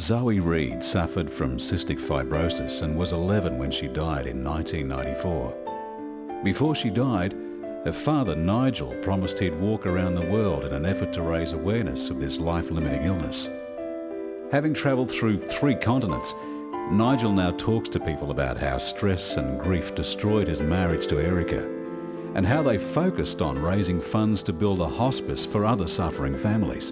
Zoe Reed suffered from cystic fibrosis and was 11 when she died in 1994. Before she died, her father Nigel promised he'd walk around the world in an effort to raise awareness of this life-limiting illness. Having travelled through 3 continents, Nigel now talks to people about how stress and grief destroyed his marriage to Erica, and how they focused on raising funds to build a hospice for other suffering families.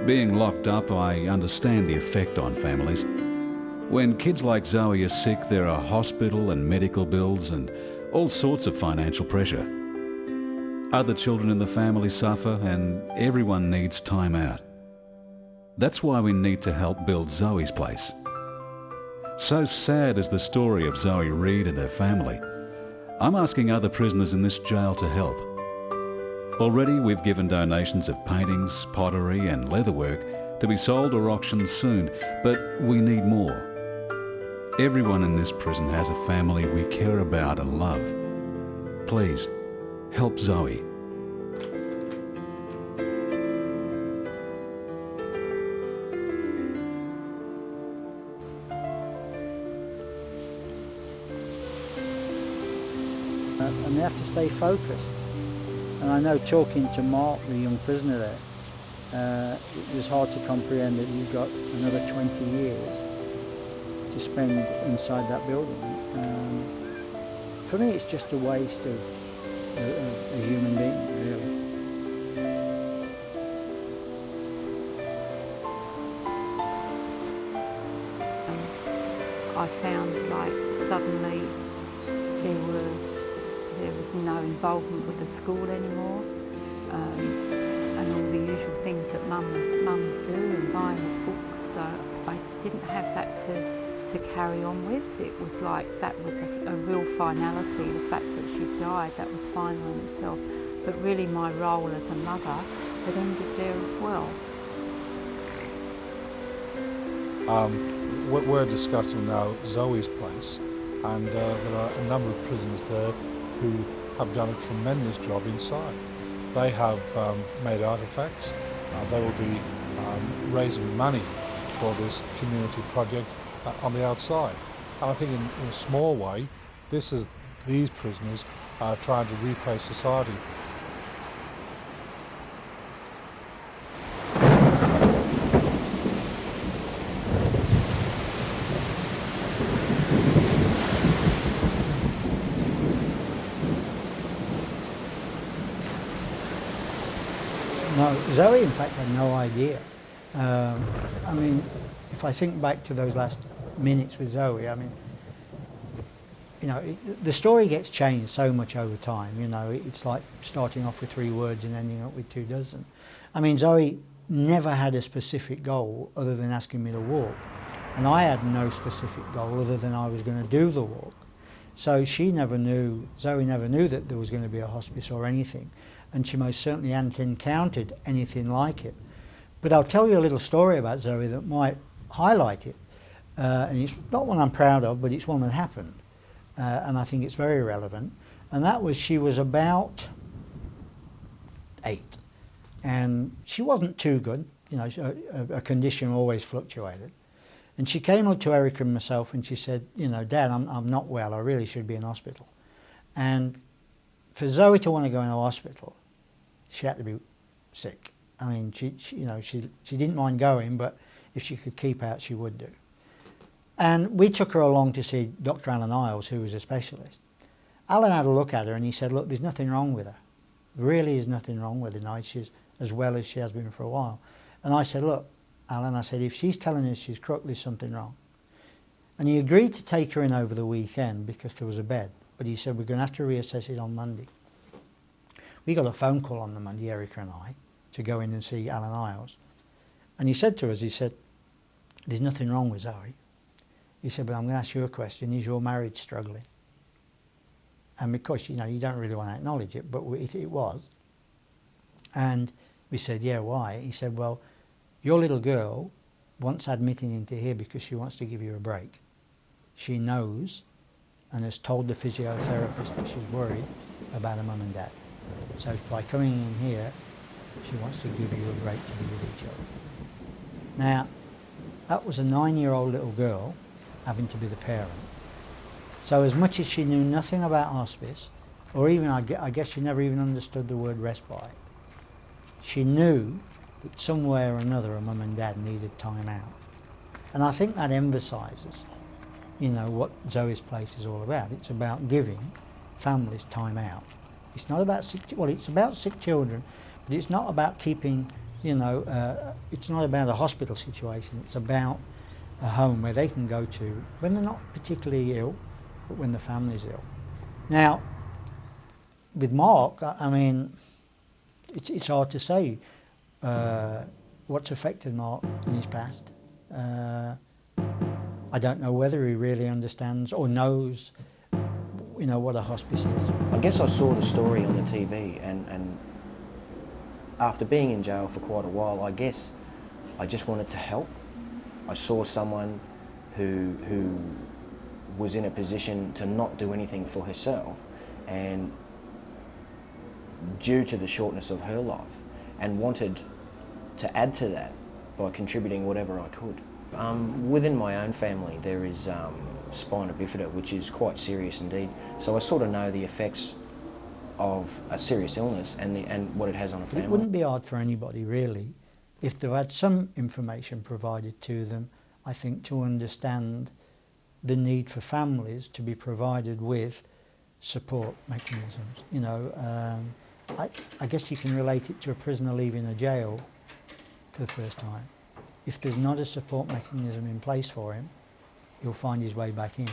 Being locked up, I understand the effect on families. When kids like Zoe are sick, there are hospital and medical bills and all sorts of financial pressure. Other children in the family suffer and everyone needs time out. That's why we need to help build Zoe's place. So sad is the story of Zoe Reed and her family. I'm asking other prisoners in this jail to help. Already we've given donations of paintings, pottery and leatherwork to be sold or auctioned soon, but we need more. Everyone in this prison has a family we care about and love. Please, help Zoe. And they have to stay focused. And I know, talking to Mark, the young prisoner there, it was hard to comprehend that you've got another 20 years to spend inside that building. For me, it's just a waste of a human being, really. I found like suddenly there was no involvement with the school anymore, and all the usual things that mums do, and buying books. So I didn't have that to carry on with. It was like that was a real finality. The fact that she died, that was final in itself. But really, my role as a mother had ended there as well. We're discussing now Zoe's place, and there are a number of prisoners there who have done a tremendous job inside. They have made artefacts. They will be raising money for this community project on the outside. And I think in a small way, this is these prisoners trying to repay society. No, Zoe, in fact, had no idea. I mean, if I think back to those last minutes with Zoe, I mean, you know, the story gets changed so much over time. You know, it's like starting off with 3 words and ending up with 2 dozen. I mean, Zoe never had a specific goal other than asking me to walk, and I had no specific goal other than I was going to do the walk. So Zoe never knew that there was going to be a hospice or anything, and she most certainly hadn't encountered anything like it. But I'll tell you a little story about Zoe that might highlight it, and it's not one I'm proud of, but it's one that happened, and I think it's very relevant. And that was, she was about 8, and she wasn't too good. You know, her condition always fluctuated. And she came up to Erica and myself and she said, you know, Dad, I'm not well, I really should be in hospital. And for Zoe to want to go in a hospital, she had to be sick. I mean, she didn't mind going, but if she could keep out, she would do. And we took her along to see Dr. Alan Isles, who was a specialist. Alan had a look at her and he said, look, there's nothing wrong with her. There really is nothing wrong with her now. She's as well as she has been for a while. And I said, look, Alan, I said, if she's telling us she's crook, there's something wrong. And he agreed to take her in over the weekend because there was a bed. But he said, we're going to have to reassess it on Monday. We got a phone call on the Monday, Erica and I, to go in and see Alan Isles. And he said to us, he said, there's nothing wrong with Zoe. He said, but I'm going to ask you a question. Is your marriage struggling? And because, you know, you don't really want to acknowledge it, but it was. And we said, yeah, why? He said, well, your little girl wants admitting into here because she wants to give you a break. She knows and has told the physiotherapist that she's worried about her mum and dad. So by coming in here, she wants to give you a break to be with each other. Now, That was a 9-year-old little girl having to be the parent. So as much as she knew nothing about hospice, or even I guess she never even understood the word respite, she knew that somewhere or another her mum and dad needed time out. And I think that emphasises, you know, what Zoe's Place is all about. It's about giving families time out. It's not about sick, well, it's about sick children, but it's not about keeping, you know, it's not about a hospital situation. It's about a home where they can go to when they're not particularly ill, but when the family's ill. Now, with Mark, I mean, it's hard to say what's affected Mark in his past. I don't know whether he really understands or knows, you know, what a hospice is. I guess I saw the story on the TV, and after being in jail for quite a while, I guess I just wanted to help. I saw someone who was in a position to not do anything for herself, and due to the shortness of her life, and wanted to add to that by contributing whatever I could. Within my own family there is spina bifida, which is quite serious indeed, so I sort of know the effects of a serious illness and what it has on a family. It wouldn't be hard for anybody really if they had some information provided to them, I think, to understand the need for families to be provided with support mechanisms. You know, I guess you can relate it to a prisoner leaving a jail for the first time. If there's not a support mechanism in place for him, he'll find his way back in.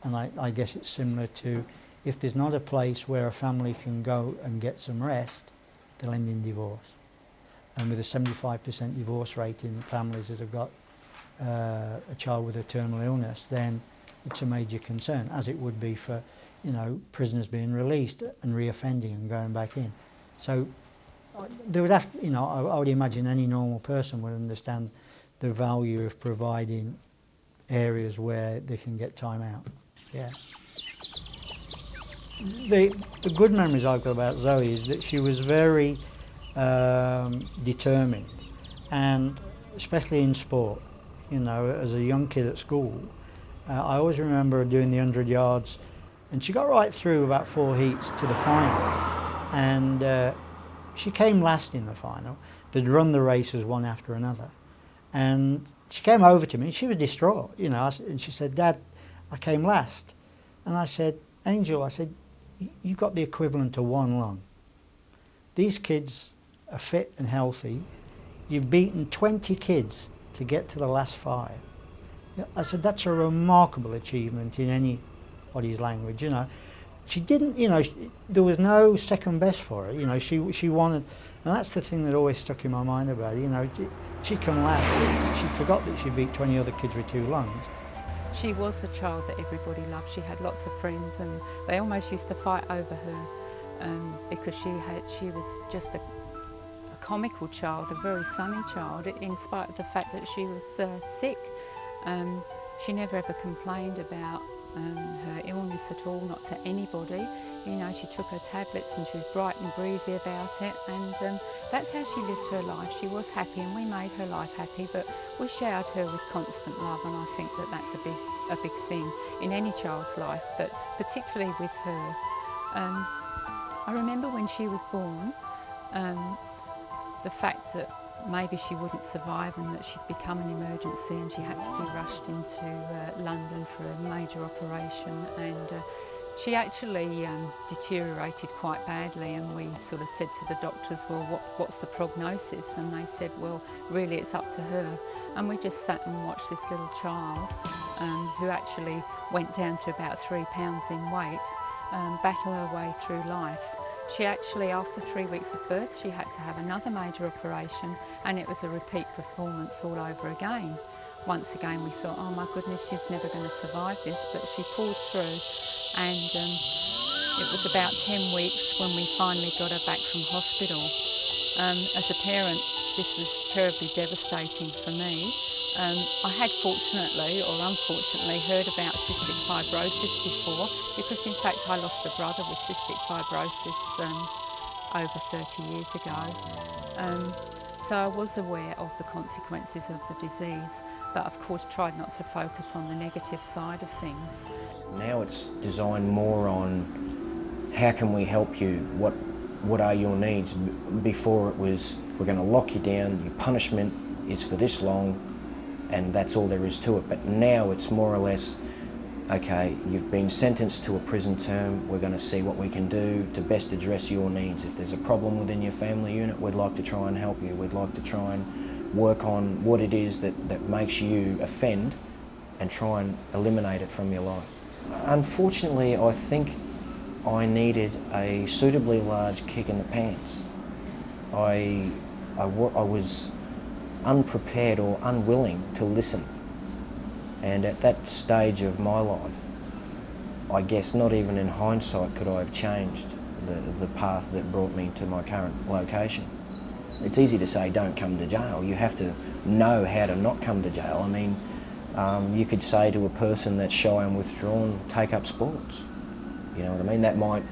And I guess it's similar to if there's not a place where a family can go and get some rest, they'll end in divorce. And with a 75% divorce rate in families that have got a child with a terminal illness, then it's a major concern, as it would be for, you know, prisoners being released and reoffending and going back in. So they would have, you know, I would imagine any normal person would understand the value of providing areas where they can get time out. Yeah. The good memories I've got about Zoe is that she was very determined, and especially in sport. You know, as a young kid at school, I always remember her doing the 100 yards, and she got right through about 4 heats to the final, and she came last in the final. They'd run the races one after another, and she came over to me and she was distraught, you know, and she said, "Dad, I came last." And I said, "Angel," I said, "you've got the equivalent of one lung. These kids are fit and healthy. You've beaten 20 kids to get to the last 5. I said, "That's a remarkable achievement in anybody's language," you know. She didn't, you know, there was no second best for her, you know, she wanted, and that's the thing that always stuck in my mind about her, you know, she'd come last, she'd forgot that she beat 20 other kids with 2 lungs. She was a child that everybody loved. She had lots of friends, and they almost used to fight over her because she was just a comical child, a very sunny child, in spite of the fact that she was sick. She never ever complained about her illness at all, not to anybody. You know, she took her tablets and she was bright and breezy about it, and that's how she lived her life. She was happy, and we made her life happy, but we showered her with constant love, and I think that that's a big thing in any child's life, but particularly with her. I remember when she was born, the fact that maybe she wouldn't survive and that she'd become an emergency, and she had to be rushed into London for a major operation, and she actually deteriorated quite badly, and we sort of said to the doctors, "Well, what's the prognosis?" And they said, "Well, really it's up to her." And we just sat and watched this little child who actually went down to about 3 pounds in weight, battle her way through life. She actually, after 3 weeks of birth, she had to have another major operation, and it was a repeat performance all over again. Once again we thought, oh my goodness, she's never going to survive this, but she pulled through, and it was about 10 weeks when we finally got her back from hospital. As a parent, this was terribly devastating for me. I had fortunately or unfortunately heard about cystic fibrosis before, because in fact I lost a brother with cystic fibrosis over 30 years ago. So I was aware of the consequences of the disease, but of course tried not to focus on the negative side of things. Now it's designed more on how can we help you, what are your needs. Before it was, we're going to lock you down, your punishment is for this long, and that's all there is to it. But now it's more or less, okay, you've been sentenced to a prison term, we're going to see what we can do to best address your needs. If there's a problem within your family unit, we'd like to try and help you. We'd like to try and work on what it is that makes you offend and try and eliminate it from your life. Unfortunately, I think I needed a suitably large kick in the pants. I was unprepared or unwilling to listen. And at that stage of my life, I guess not even in hindsight could I have changed the path that brought me to my current location. It's easy to say don't come to jail. You have to know how to not come to jail. I mean, you could say to a person that's shy and withdrawn, take up sports. You know what I mean? That might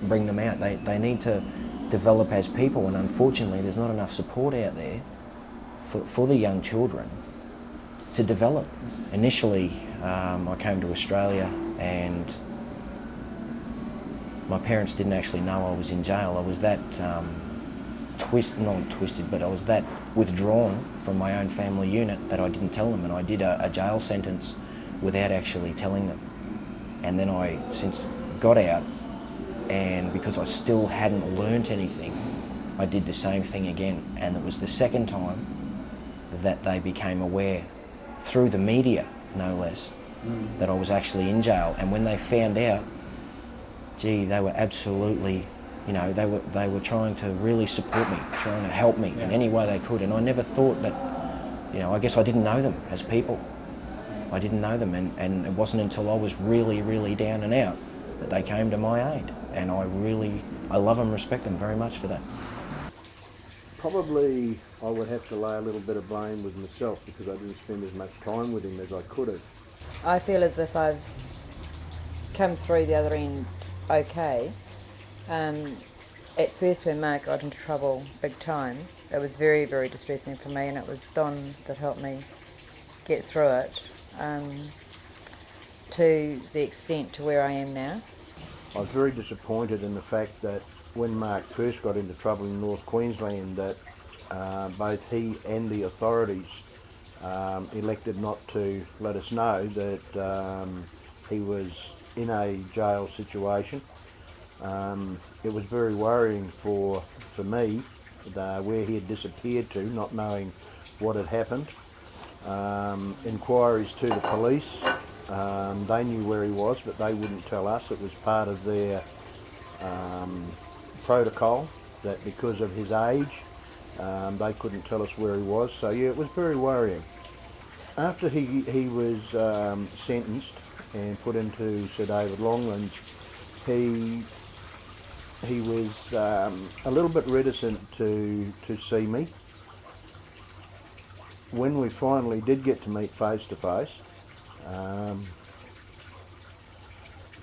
bring them out. They need to develop as people, and unfortunately there's not enough support out there for the young children to develop. Initially, I came to Australia and my parents didn't actually know I was in jail. I was that not twisted, but I was that withdrawn from my own family unit that I didn't tell them, and I did a jail sentence without actually telling them. And then I since got out, and because I still hadn't learnt anything, I did the same thing again. And it was the second time that they became aware, through the media no less, that I was actually in jail. And when they found out, gee, they were absolutely, you know, they were trying to really support me, trying to help me in any way they could. And I never thought that, you know, I guess I didn't know them as people. I didn't know them, and it wasn't until I was really, really down and out that they came to my aid. And I love and respect them very much for that. Probably I would have to lay a little bit of blame with myself because I didn't spend as much time with him as I could have. I feel as if I've come through the other end okay. At first when Mark got into trouble big time, it was very, very distressing for me, and it was Don that helped me get through it to the extent to where I am now. I was very disappointed in the fact that when Mark first got into trouble in North Queensland, that both he and the authorities elected not to let us know that he was in a jail situation. It was very worrying for me where he had disappeared to, not knowing what had happened. Inquiries to the police, they knew where he was, but they wouldn't tell us. It was part of their protocol that because of his age, they couldn't tell us where he was. So yeah, it was very worrying. After he was sentenced and put into Sir David Longland's, he was a little bit reticent to see me. When we finally did get to meet face to face,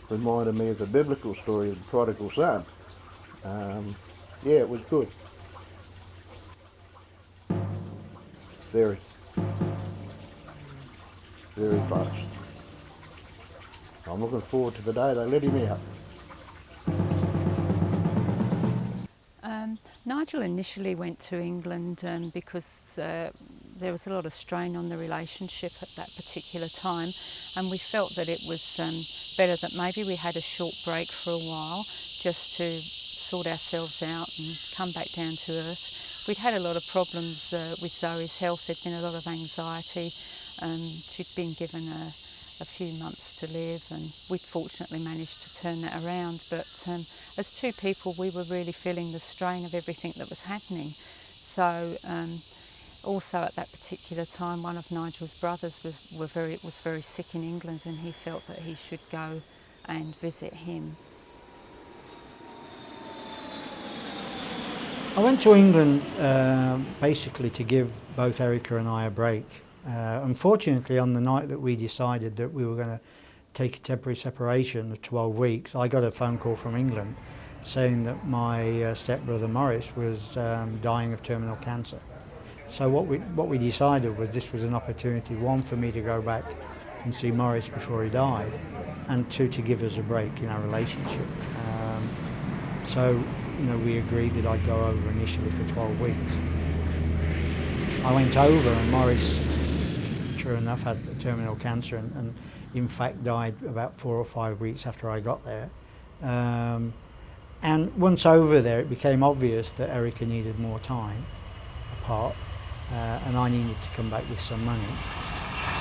reminded me of the biblical story of the prodigal son. Yeah, it was good. Very close. I'm looking forward to the day they let him out. Nigel initially went to England because there was a lot of strain on the relationship at that particular time, and we felt that it was better that maybe we had a short break for a while just to sort ourselves out and come back down to earth. We'd had a lot of problems with Zoe's health. There'd been a lot of anxiety. She'd been given a few months to live, and we'd fortunately managed to turn that around. But as two people, we were really feeling the strain of everything that was happening. So also at that particular time, one of Nigel's brothers was very sick in England, and he felt that he should go and visit him. I went to England basically to give both Erica and I a break. Unfortunately, on the night that we decided that we were going to take a temporary separation of 12 weeks, I got a phone call from England saying that my stepbrother Maurice was dying of terminal cancer. So what we decided was this was an opportunity, one, for me to go back and see Morris before he died, and two, to give us a break in our relationship. So, we agreed that I'd go over initially for 12 weeks. I went over and Morris, sure enough, had terminal cancer and in fact died about 4 or 5 weeks after I got there. And once over there, it became obvious that Erica needed more time apart, and I needed to come back with some money.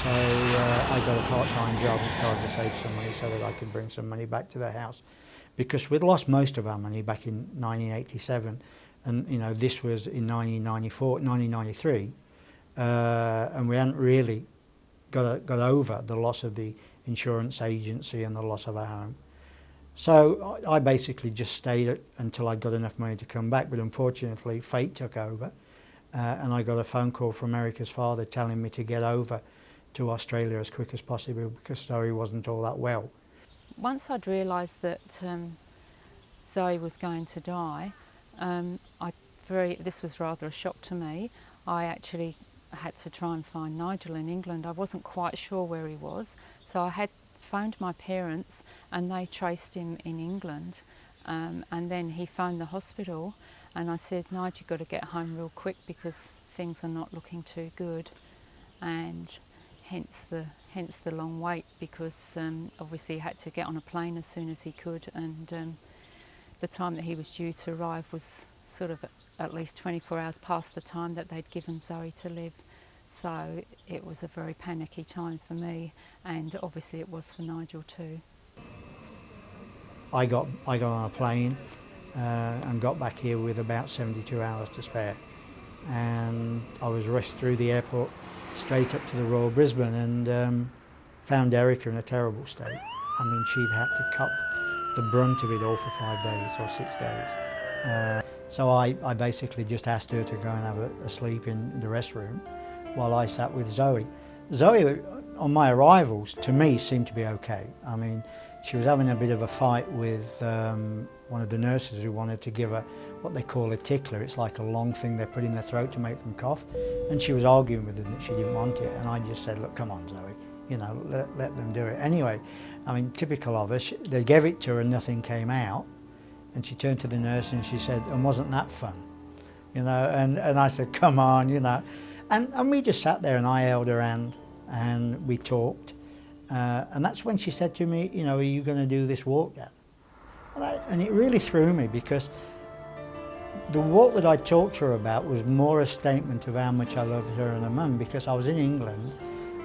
So I got a part-time job and started to save some money so that I could bring some money back to the house. Because we'd lost most of our money back in 1987, and this was in 1993, and we hadn't really got over the loss of the insurance agency and the loss of our home. So I basically just stayed until I got enough money to come back, but unfortunately fate took over, and I got a phone call from Erica's father telling me to get over to Australia as quick as possible because Zoe wasn't all that well. Once I'd realised that Zoe was going to die, this was rather a shock to me. I actually had to try and find Nigel in England. I wasn't quite sure where he was, so I had phoned my parents and they traced him in England, and then he phoned the hospital and I said, Nigel, you've got to get home real quick because things are not looking too good, and hence the long wait, because obviously he had to get on a plane as soon as he could, and the time that he was due to arrive was sort of at least 24 hours past the time that they'd given Zoe to live. So it was a very panicky time for me, and obviously it was for Nigel too. I got on a plane and got back here with about 72 hours to spare, and I was rushed through the airport straight up to the Royal Brisbane and found Erica in a terrible state. I mean, she'd had to cut the brunt of it all for 5 days or 6 days. So I basically just asked her to go and have a sleep in the restroom while I sat with Zoe. Zoe, on my arrivals, to me seemed to be okay. I mean, she was having a bit of a fight with one of the nurses who wanted to give her what they call a tickler. It's like a long thing they put in their throat to make them cough. And she was arguing with them that she didn't want it. And I just said, look, come on, Zoe, let them do it. Anyway, I mean, typical of her, they gave it to her and nothing came out. And she turned to the nurse and she said, and wasn't that fun? And I said, come on, And we just sat there and I held her hand and we talked. And that's when she said to me, are you going to do this walk, Dad? And it really threw me, because the walk that I talked to her about was more a statement of how much I loved her and her mum, because I was in England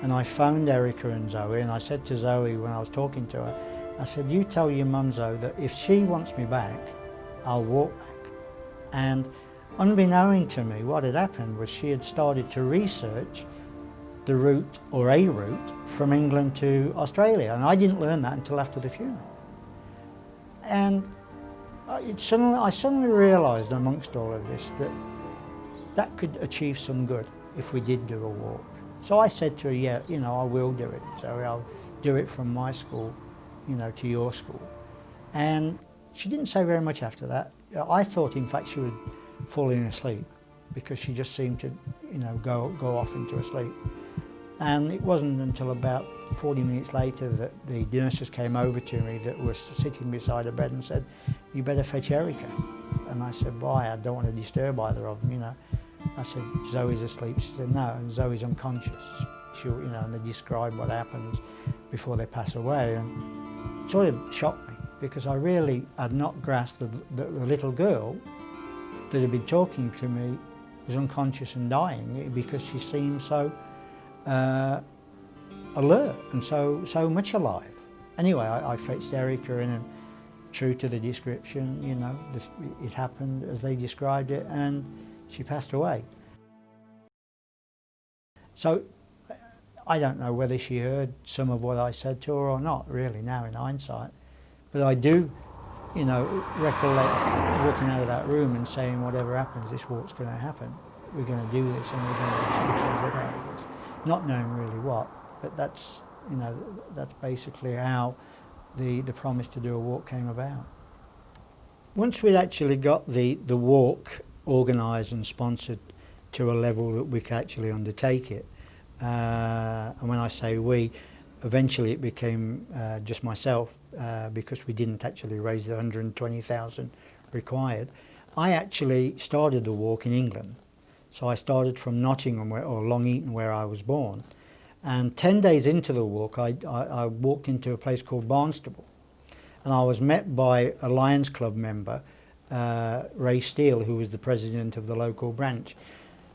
and I phoned Erica and Zoe, and I said to Zoe when I was talking to her, I said, you tell your mum, Zoe, that if she wants me back, I'll walk back. And unbeknown to me, what had happened was she had started to research the route, or a route, from England to Australia, and I didn't learn that until after the funeral. And I suddenly realised amongst all of this that could achieve some good if we did do a walk. So I said to her, yeah, I will do it. So I'll do it from my school, to your school. And she didn't say very much after that. I thought, in fact, she was falling asleep because she just seemed to, go off into a sleep. And it wasn't until about 40 minutes later that the nurses came over to me that was sitting beside her bed and said, you better fetch Erica. And I said, why? I don't want to disturb either of them, I said, Zoe's asleep. She said, no, and Zoe's unconscious. And they described what happens before they pass away. And it sort of shocked me, because I really had not grasped the little girl that had been talking to me was unconscious and dying, because she seemed so alert and so much alive. Anyway, I fetched Erica in, and true to the description, it happened as they described it, and she passed away. So I don't know whether she heard some of what I said to her or not, really, now in hindsight. But I do, recollect walking out of that room and saying, whatever happens, this walk's going to happen. We're going to do this, and we're going to achieve some good out of this. Not knowing really what, but that's basically how the promise to do a walk came about. Once we'd actually got the walk organised and sponsored to a level that we could actually undertake it. And when I say we, eventually it became just myself because we didn't actually raise the 120,000 required. I actually started the walk in England. So I started from Nottingham or Long Eaton, where I was born. And 10 days into the walk, I walked into a place called Barnstable. And I was met by a Lions Club member, Ray Steele, who was the president of the local branch.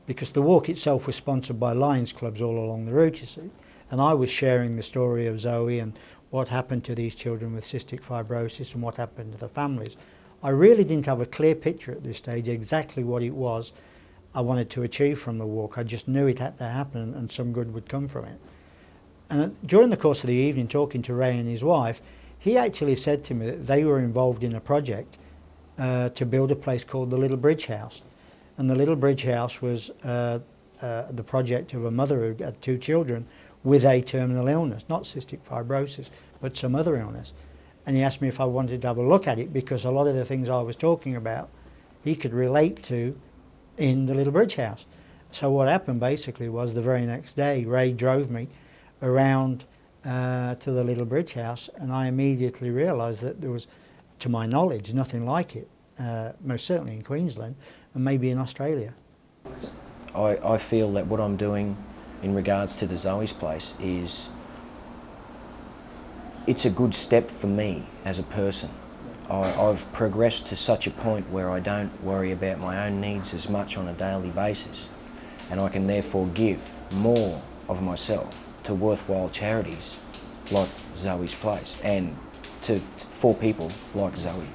Because the walk itself was sponsored by Lions Clubs all along the route, you see. And I was sharing the story of Zoe and what happened to these children with cystic fibrosis and what happened to the families. I really didn't have a clear picture at this stage exactly what it was I wanted to achieve from the walk. I just knew it had to happen and some good would come from it. And during the course of the evening, talking to Ray and his wife, he actually said to me that they were involved in a project to build a place called the Little Bridge House. And the Little Bridge House was the project of a mother who had 2 children with a terminal illness, not cystic fibrosis, but some other illness. And he asked me if I wanted to have a look at it because a lot of the things I was talking about he could relate to in the Little Bridge House. So what happened basically was the very next day Ray drove me around to the Little Bridge House, and I immediately realised that there was, to my knowledge, nothing like it, most certainly in Queensland and maybe in Australia. I feel that what I'm doing in regards to the Zoe's Place is, it's a good step for me as a person. I've progressed to such a point where I don't worry about my own needs as much on a daily basis, and I can therefore give more of myself to worthwhile charities like Zoe's Place and for people like Zoe.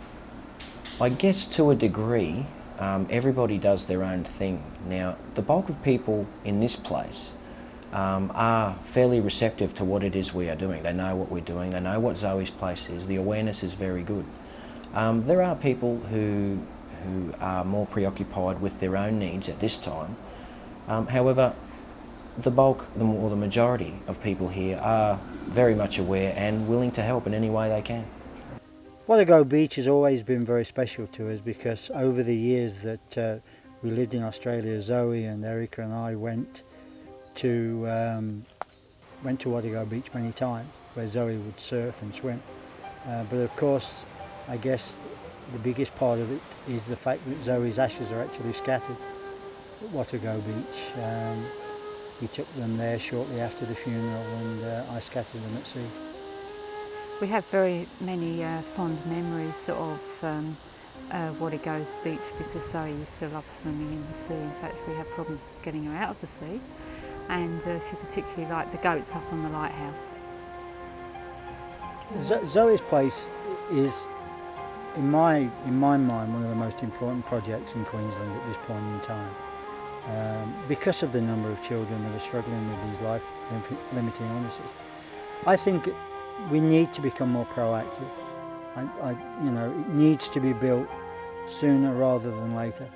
I guess to a degree, everybody does their own thing. Now, the bulk of people in this place are fairly receptive to what it is we are doing. They know what we're doing, they know what Zoe's Place is, the awareness is very good. There are people who are more preoccupied with their own needs at this time. However, the bulk, or the majority of people here are very much aware and willing to help in any way they can. Wadigo Beach has always been very special to us because over the years that we lived in Australia, Zoe and Erica and I went to Wadigo Beach many times, where Zoe would surf and swim. But of course, I guess the biggest part of it is the fact that Zoe's ashes are actually scattered at Wadigo Beach. We took them there shortly after the funeral, and I scattered them at sea. We have very many fond memories of Wadigo's Beach because Zoe used to love swimming in the sea. In fact, we had problems getting her out of the sea, and she particularly liked the goats up on the lighthouse. Zoe's Place is, in my mind, one of the most important projects in Queensland at this point in time. Because of the number of children that are struggling with these life-limiting illnesses. I think we need to become more proactive. You know, it needs to be built sooner rather than later.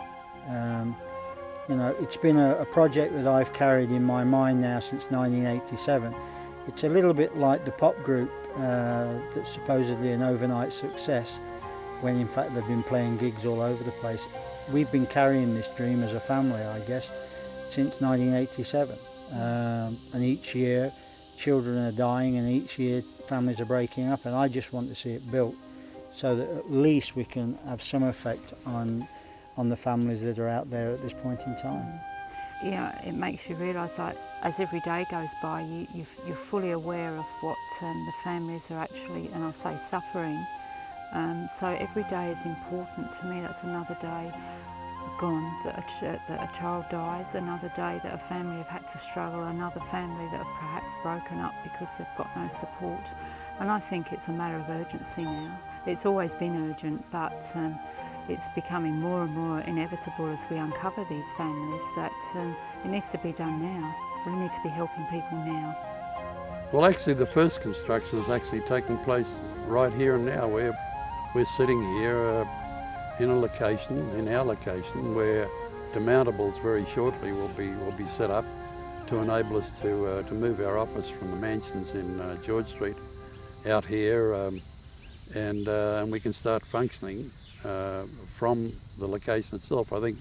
You know, it's been a project that I've carried in my mind now since 1987. It's a little bit like the pop group that's supposedly an overnight success, when in fact they've been playing gigs all over the place. We've been carrying this dream as a family, I guess, since 1987. And each year children are dying, and each year families are breaking up, and I just want to see it built so that at least we can have some effect on the families that are out there at this point in time. Yeah, it makes you realise that as every day goes by, you're fully aware of what the families are actually, and I say suffering. So every day is important to me. That's another day gone that a child dies, another day that a family have had to struggle, another family that have perhaps broken up because they've got no support. And I think it's a matter of urgency now. It's always been urgent, but it's becoming more and more inevitable as we uncover these families that it needs to be done now. We need to be helping people now. Well, actually the first construction has actually taken place right here and now. We're sitting here in a location, in our location, where demountables very shortly will be set up to enable us to move our office from the mansions in George Street out here, and we can start functioning from the location itself. I think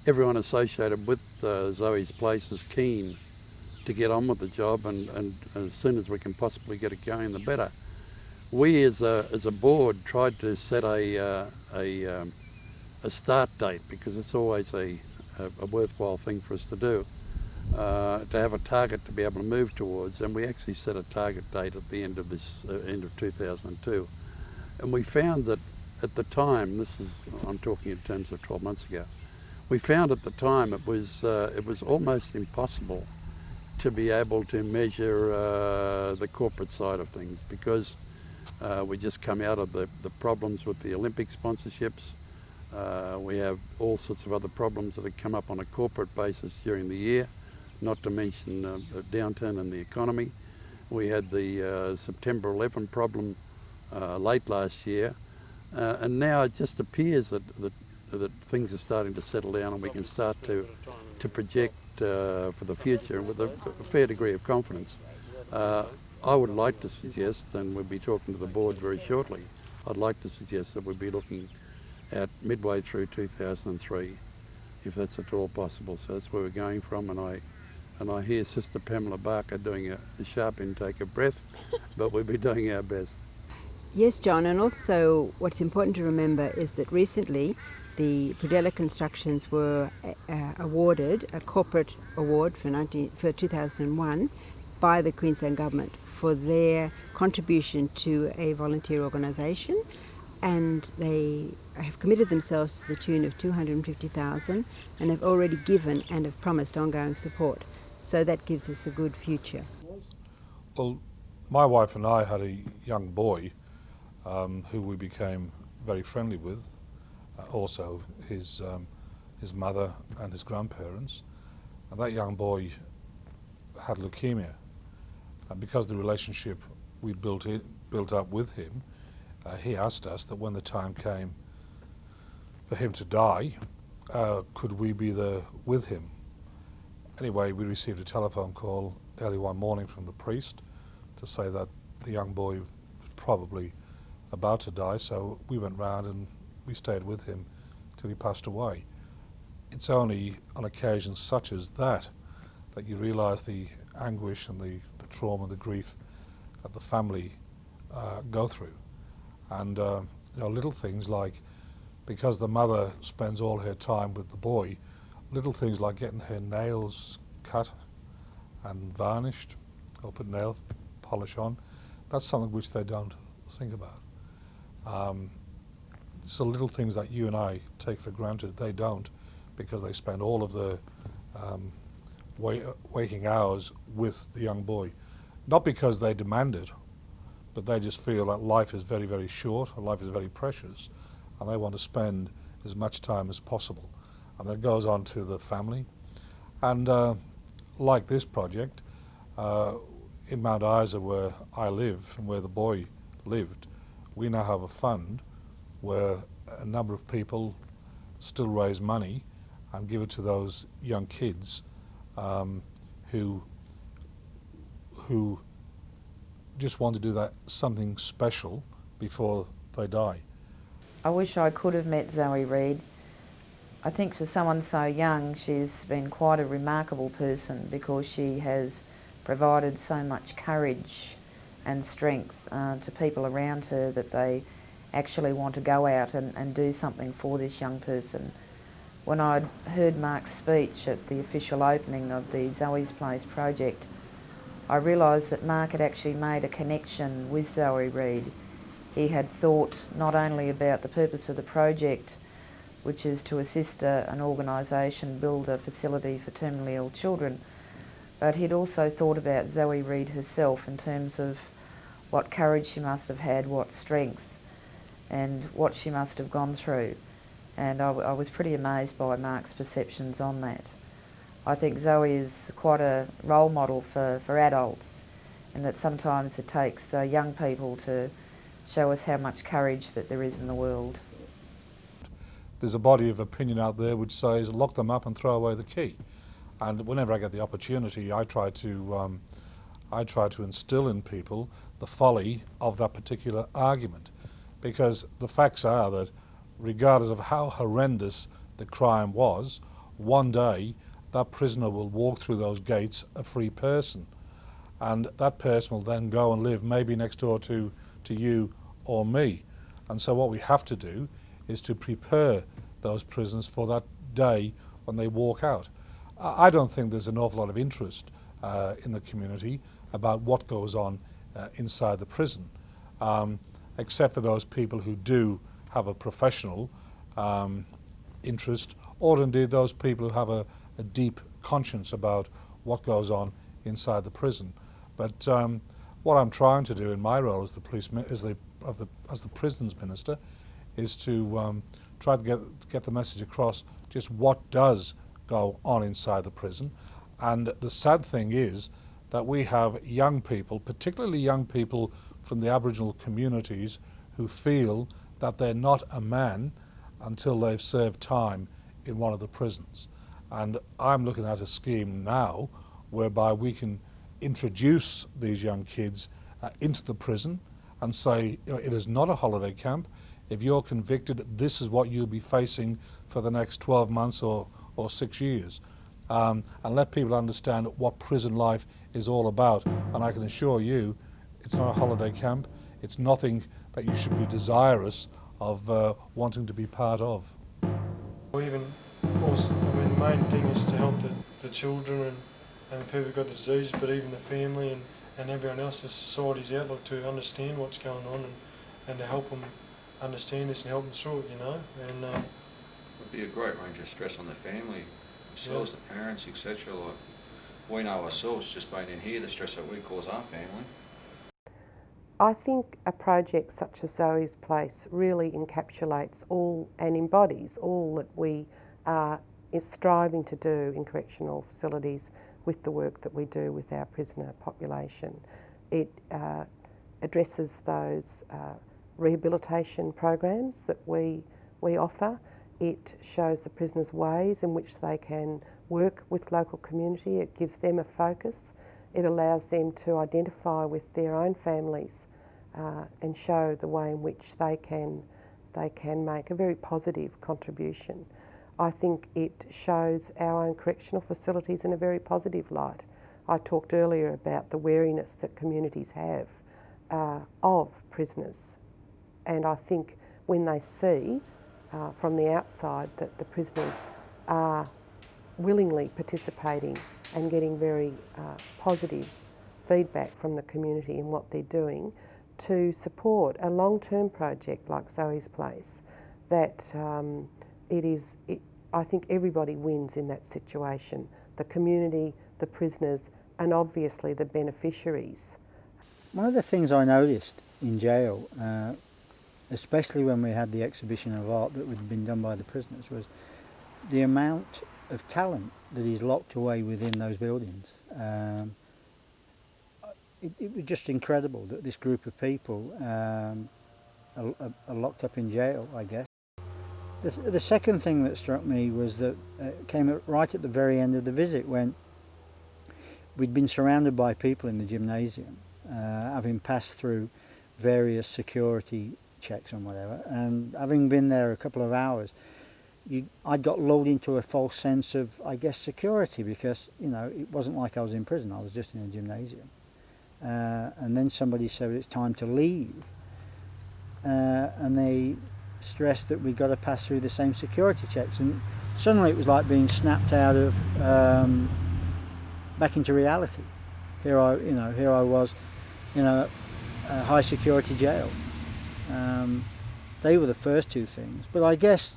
everyone associated with Zoe's place is keen to get on with the job, and as soon as we can possibly get it going, the better. We as a board tried to set a start date, because it's always a worthwhile thing for us to do, to have a target to be able to move towards, and we actually set a target date at the end of 2002. And we found that at the time, I'm talking in terms of 12 months ago, we found at the time it was almost impossible to be able to measure the corporate side of things, because we just come out of the problems with the Olympic sponsorships. We have all sorts of other problems that have come up on a corporate basis during the year, not to mention a downturn in the economy. We had the September 11 problem late last year, and now it just appears that things are starting to settle down, and we can start to project for the future with a fair degree of confidence. I would like to suggest, and we'll be talking to the board very shortly, I'd like to suggest that we'll be looking at midway through 2003, if that's at all possible. So that's where we're going from, and I hear Sister Pamela Barker doing a sharp intake of breath, but we'll be doing our best. Yes, John, and also what's important to remember is that recently the Predella Constructions were awarded a corporate award for 2001 by the Queensland Government for their contribution to a volunteer organisation, and they have committed themselves to the tune of $250,000 and have already given and have promised ongoing support. So that gives us a good future. Well, my wife and I had a young boy who we became very friendly with, also his mother and his grandparents, and that young boy had leukemia. And because the relationship we built up with him, he asked us that when the time came for him to die, could we be there with him? Anyway, we received a telephone call early one morning from the priest to say that the young boy was probably about to die, so we went round and we stayed with him till he passed away. It's only on occasions such as that that you realise the anguish and the trauma and the grief that the family go through. And little things like, because the mother spends all her time with the boy, little things like getting her nails cut and varnished or put nail polish on, that's something which they don't think about. So little things that you and I take for granted, they don't, because they spend all of the waking hours with the young boy. Not because they demand it, but they just feel that life is very, very short, and life is very precious, and they want to spend as much time as possible. And that goes on to the family. And like this project, in Mount Isa, where I live and where the boy lived, we now have a fund where a number of people still raise money and give it to those young kids who just want to do that something special before they die. I wish I could have met Zoe Reid. I think for someone so young, she's been quite a remarkable person, because she has provided so much courage and strength to people around her that they actually want to go out and do something for this young person. When I heard Mark's speech at the official opening of the Zoe's Place project, I realised that Mark had actually made a connection with Zoe Reid. He had thought not only about the purpose of the project, which is to assist an organisation build a facility for terminally ill children, but he'd also thought about Zoe Reid herself in terms of what courage she must have had, what strength, and what she must have gone through. And I was pretty amazed by Mark's perceptions on that. I think Zoe is quite a role model for adults, and that sometimes it takes young people to show us how much courage that there is in the world. There's a body of opinion out there which says lock them up and throw away the key. And whenever I get the opportunity, I try to instill in people the folly of that particular argument, because the facts are that regardless of how horrendous the crime was, one day that prisoner will walk through those gates a free person, and that person will then go and live maybe next door to you or me. And so what we have to do is to prepare those prisoners for that day when they walk out. I don't think there's an awful lot of interest in the community about what goes on inside the prison, except for those people who do have a professional interest, or indeed those people who have a deep conscience about what goes on inside the prison. But what I'm trying to do in my role as the as the prisons minister is to try to get the message across just what does go on inside the prison. And the sad thing is that we have young people, particularly young people from the Aboriginal communities, who feel that they're not a man until they've served time in one of the prisons. And I'm looking at a scheme now whereby we can introduce these young kids into the prison and say, you know, it is not a holiday camp. If you're convicted, this is what you'll be facing for the next 12 months or 6 years. And let people understand what prison life is all about. And I can assure you, it's not a holiday camp. It's nothing that you should be desirous of wanting to be part of. Even also, I mean, the main thing is to help the children and the people who've got the diseases, but even the family and everyone else in society's outlook to understand what's going on and to help them understand this and help them through it, you know. And it would be a great range of stress on the family, themselves, the parents, etc. Like, we know ourselves, just being in here, the stress that we cause our family. I think a project such as Zoe's Place really encapsulates all and embodies all that we are striving to do in correctional facilities with the work that we do with our prisoner population. It addresses those rehabilitation programs that we offer. It shows the prisoners ways in which they can work with local community. It gives them a focus. It allows them to identify with their own families and show the way in which they can make a very positive contribution. I think it shows our own correctional facilities in a very positive light. I talked earlier about the wariness that communities have of prisoners, and I think when they see from the outside that the prisoners are willingly participating and getting very positive feedback from the community in what they're doing, to support a long-term project like Zoe's Place, that I think everybody wins in that situation. The community, the prisoners, and obviously the beneficiaries. One of the things I noticed in jail, especially when we had the exhibition of art that had been done by the prisoners, was the amount of talent that is locked away within those buildings. It was just incredible that this group of people are locked up in jail, I guess. The second thing that struck me was that it came right at the very end of the visit, when we'd been surrounded by people in the gymnasium, having passed through various security checks and whatever, and having been there a couple of hours, I got lulled into a false sense of, I guess, security, because, you know, it wasn't like I was in prison, I was just in a gymnasium. And then somebody said it's time to leave, and they stressed that we've got to pass through the same security checks, and suddenly it was like being snapped out of back into reality. Here I was in a high security jail. They were the first two things, but I guess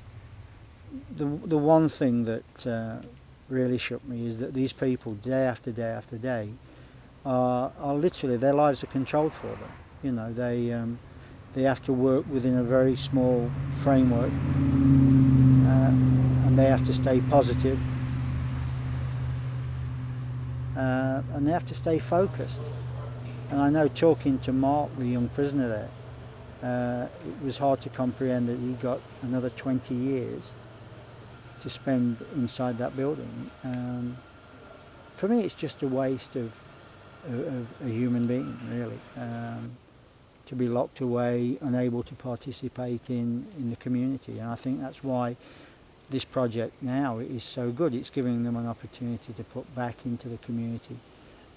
the one thing that really shook me is that these people, day after day after day, are literally, their lives are controlled for them. You know, they have to work within a very small framework, and they have to stay positive, and they have to stay focused. And I know, talking to Mark, the young prisoner there, it was hard to comprehend that he got another 20 years to spend inside that building. For me, it's just a waste of a human being, really, to be locked away, unable to participate in the community. And I think that's why this project now is so good. It's giving them an opportunity to put back into the community,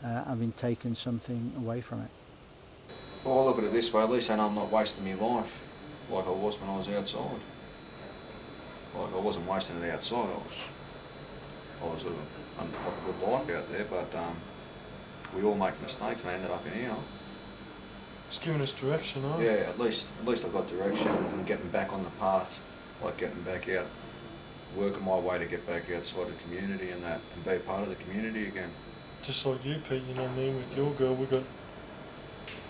having taken something away from it. Well, I look at it this way, at least I know I'm not wasting my life like I was when I was outside. Like I wasn't wasting it outside, I was living a good life out there, but we all make mistakes and I ended up in here. It's giving us direction, huh? Yeah, at least I've got direction and getting back on the path, like getting back out, working my way to get back outside the community and that, and be part of the community again. Just like you, Pete, you know what I mean, with your girl, we've got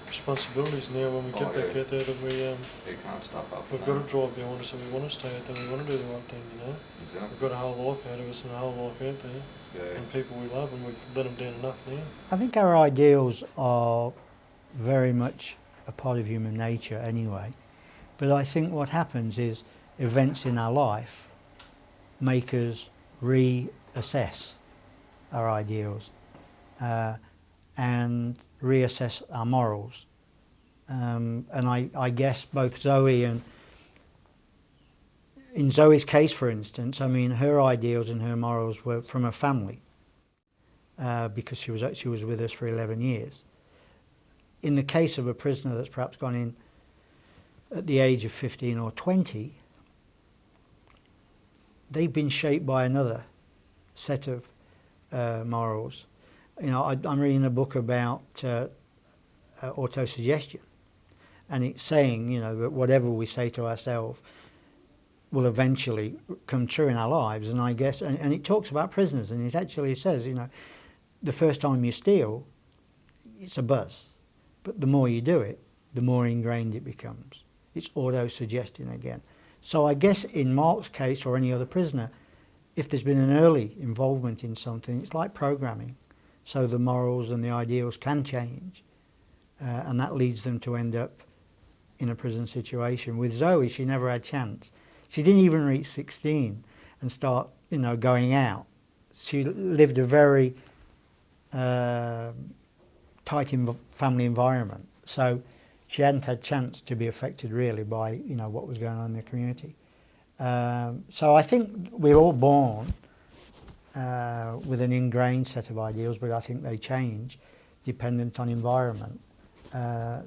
responsibilities now when we get back out there that we you can't stop up. We've got to drive behind us and we want to stay out there, we want to do the right thing, you know. Exactly. We've got a whole life ahead of us and a whole life out there. Yeah. And people we love, and we've let them down enough now. I think our ideals are very much a part of human nature anyway, but I think what happens is events in our life make us reassess our ideals and reassess our morals. And I guess both Zoe and, in Zoe's case for instance, I mean her ideals and her morals were from her family because she was with us for 11 years. In the case of a prisoner that's perhaps gone in at the age of 15 or 20, they've been shaped by another set of morals. You know, I'm reading a book about autosuggestion, and it's saying, you know, that whatever we say to ourselves will eventually come true in our lives. And I guess, and it talks about prisoners, and it actually says, you know, the first time you steal, it's a buzz, but the more you do it, the more ingrained it becomes. It's auto-suggestion again. So I guess in Mark's case, or any other prisoner, if there's been an early involvement in something, it's like programming. So the morals and the ideals can change, and that leads them to end up in a prison situation. With Zoe, she never had a chance. She didn't even reach 16 and start, you know, going out. She lived a very tight family environment, so she hadn't had a chance to be affected really by, you know, what was going on in the community. So I think we're all born with an ingrained set of ideals, but I think they change dependent on environment.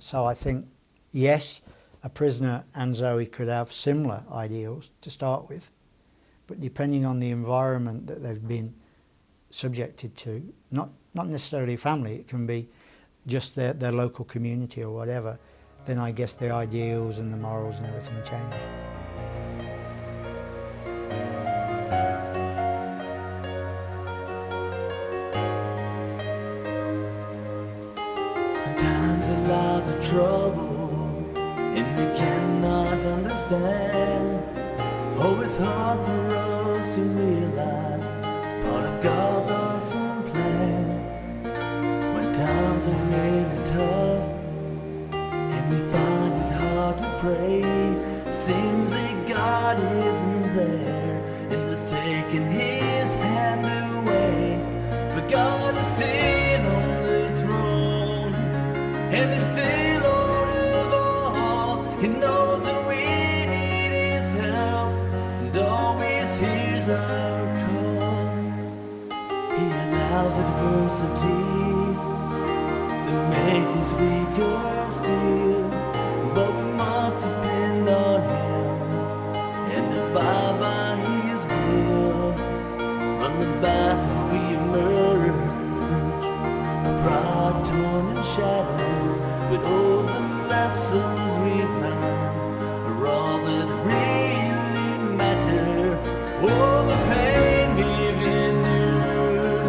So I think, yes, a prisoner and Zoe could have similar ideals to start with, but depending on the environment that they've been subjected to, not necessarily family, it can be just their local community or whatever, then I guess the ideals and the morals and everything change. Sometimes the lives are trouble and we cannot understand. Oh, it's hard for us to realize it's part of God's awesome plan. When times are really tough and we find it hard to pray, seems that God isn't there and is taking His hand away. But God is still on the throne and He's still Lord of all. He knows that we need His help and always hears our call. He allows adversities that make us weaker still, but we must depend on Him and abide by His will. From the battle we emerge, pride torn and shattered, but all the lessons we've learned are all that really matter. All the pain we've endured,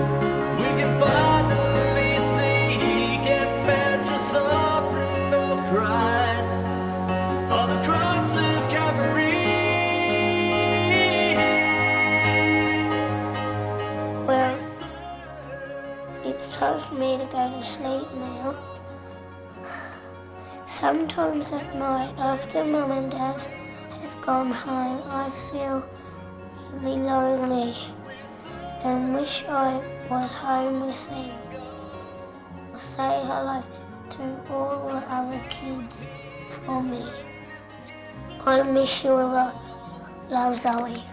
we can finally see He can match the suffering of Christ on the cross of Calvary. Well, it's time for me to go to sleep now. Sometimes at night, after Mum and Dad have gone home, I feel really lonely and wish I was home with them. Say hello to all the other kids for me. I miss you a lot. Love, Zoe.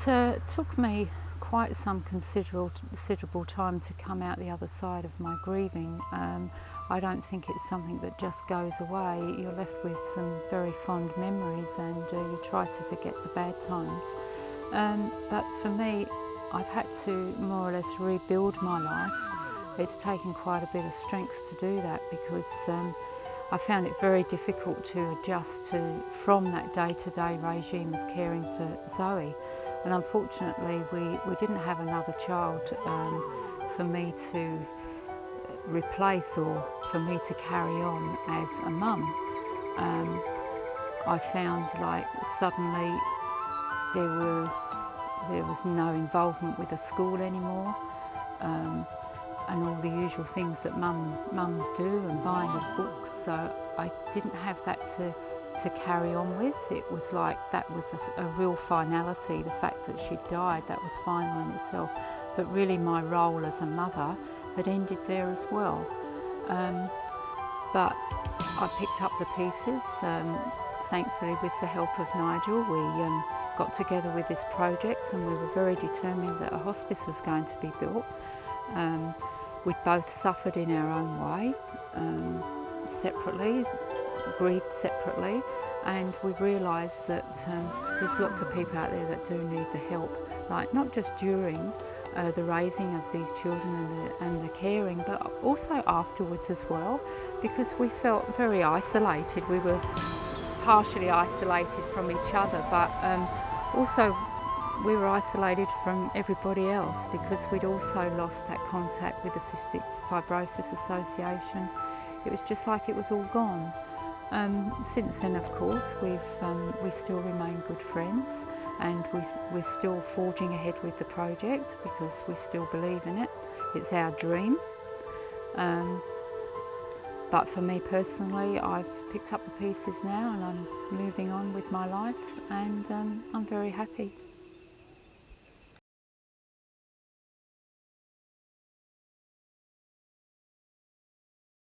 took me quite some considerable time to come out the other side of my grieving. I don't think it's something that just goes away. You're left with some very fond memories, and you try to forget the bad times. But for me, I've had to more or less rebuild my life. It's taken quite a bit of strength to do that, because I found it very difficult to adjust from that day-to-day regime of caring for Zoe. And unfortunately, we didn't have another child for me to replace, or for me to carry on as a mum. I found like suddenly there was no involvement with the school anymore, and all the usual things that mums do, and buying of books. So I didn't have that to carry on with. It was like that was a real finality. The fact that she'd died, that was final in itself. But really my role as a mother had ended there as well. But I picked up the pieces. Thankfully, with the help of Nigel, we got together with this project, and we were very determined that a hospice was going to be built. We'd both suffered in our own way, separately, grieved separately, and we realised that there's lots of people out there that do need the help, like not just during the raising of these children and the caring, but also afterwards as well, because we felt very isolated. We were partially isolated from each other, but also we were isolated from everybody else, because we'd also lost that contact with the Cystic Fibrosis Association. It was just like it was all gone. Since then, of course, we still remain good friends, and we're still forging ahead with the project, because we still believe in it. It's our dream. But for me personally, I've picked up the pieces now, and I'm moving on with my life, and I'm very happy.